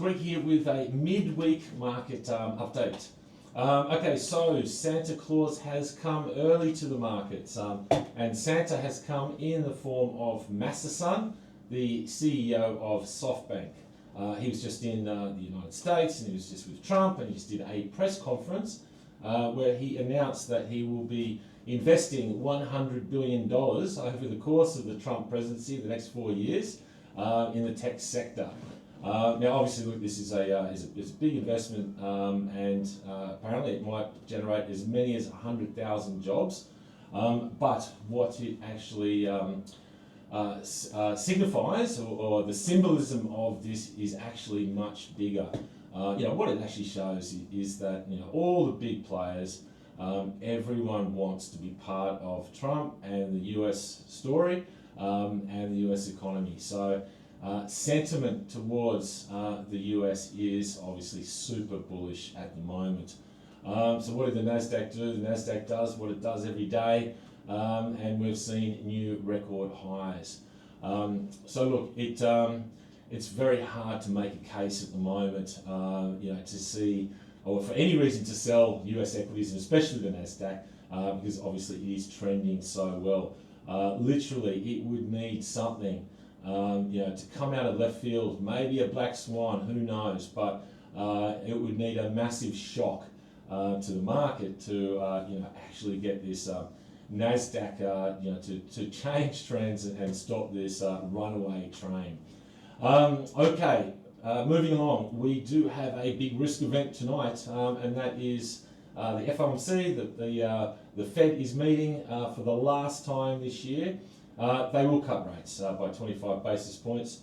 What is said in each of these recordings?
Greg here with a midweek market update. Okay, so Santa Claus has come early to the markets, and Santa has come in the form of Massa, the CEO of Softbank. He was just in the United States, and he was just with Trump, and he just did a press conference where he announced that he will be investing $100 billion over the course of the Trump presidency, the next 4 years, in the tech sector. Now, obviously, look, this is a big investment, and apparently it might generate as many as 100,000 jobs. But what it actually signifies, or the symbolism of this, is actually much bigger. What it actually shows is that all the big players, everyone wants to be part of Trump and the US story and the US economy. So sentiment towards the US is obviously super bullish at the moment. So what did the NASDAQ do? The NASDAQ does what it does every day, and we've seen new record highs. So look, it's very hard to make a case at the moment, to see, or for any reason to sell US equities, and especially the NASDAQ, because obviously it is trending so well. Literally, it would need something to come out of left field, maybe a black swan, who knows, but it would need a massive shock to the market to actually get this NASDAQ to change trends and stop this runaway train. Okay, moving along, we do have a big risk event tonight, and that is the FOMC. The Fed is meeting for the last time this year. They will cut rates by 25 basis points,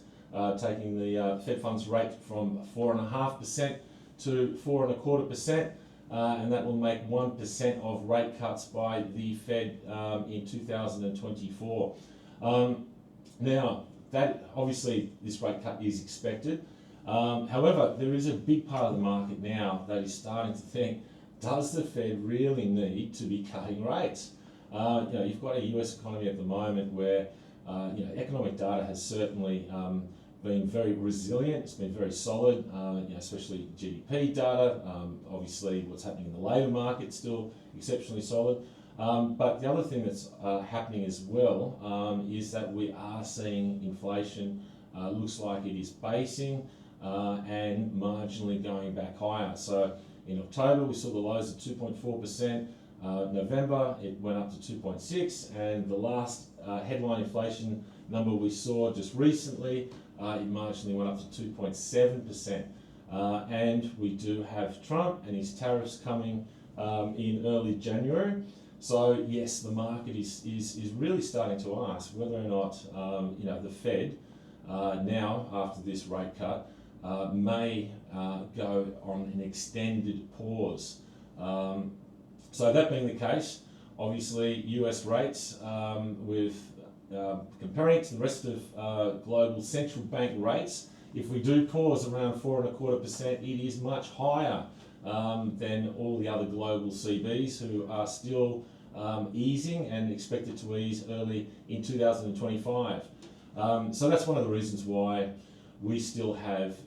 taking the Fed funds rate from 4.5% to 4.25%, and that will make 1% of rate cuts by the Fed in 2024. Now, that obviously this rate cut is expected. However, there is a big part of the market now that is starting to think, does the Fed really need to be cutting rates? You've got a US economy at the moment where economic data has certainly been very resilient. It's been very solid, especially GDP data. Obviously, what's happening in the labour market is still exceptionally solid. But the other thing that's happening as well is that we are seeing inflation. Looks like it is basing and marginally going back higher. So in October, we saw the lows at 2.4%. November, it went up to 2.6%, and the last headline inflation number we saw just recently, it marginally went up to 2.7%. And we do have Trump and his tariffs coming in early January. So yes, the market is really starting to ask whether or not the Fed now, after this rate cut, may go on an extended pause. So that being the case, obviously US rates, with comparing it to the rest of global central bank rates, if we do pause around 4.25%, it is much higher than all the other global CBs who are still easing and expected to ease early in 2025. So that's one of the reasons why we still have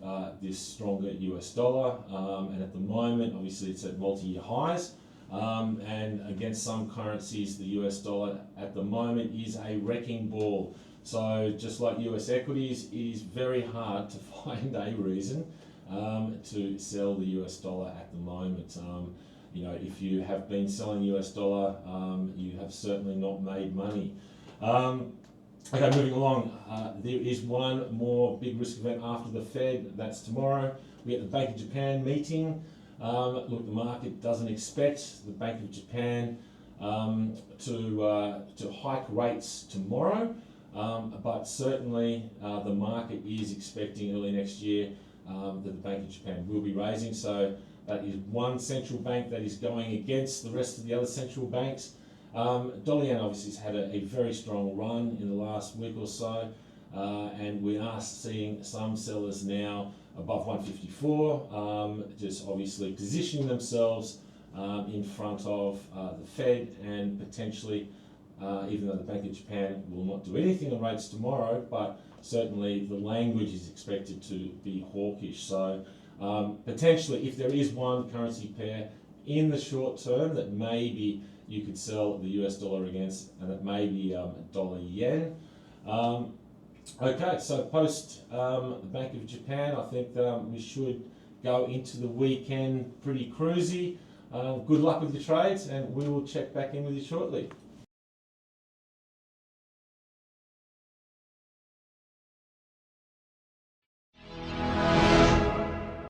this stronger US dollar, and at the moment, obviously, it's at multi-year highs. And against some currencies, the US dollar at the moment is a wrecking ball. So just like US equities, it is very hard to find a reason to sell the US dollar at the moment. If you have been selling US dollar, you have certainly not made money. Okay, moving along, there is one more big risk event after the Fed. That's tomorrow. We get the Bank of Japan meeting. Look, the market doesn't expect the Bank of Japan to hike rates tomorrow, but certainly the market is expecting early next year that the Bank of Japan will be raising. So that is one central bank that is going against the rest of the other central banks. Dollar yen obviously has had a very strong run in the last week or so, and we are seeing some sellers now above 154, just obviously positioning themselves in front of the Fed and potentially even though the Bank of Japan will not do anything on rates tomorrow, but certainly the language is expected to be hawkish. So potentially, if there is one currency pair in the short term that maybe you could sell the US dollar against, and that may be dollar yen. Okay, so post the Bank of Japan, I think we should go into the weekend pretty cruisy. Good luck with your trades, and we will check back in with you shortly.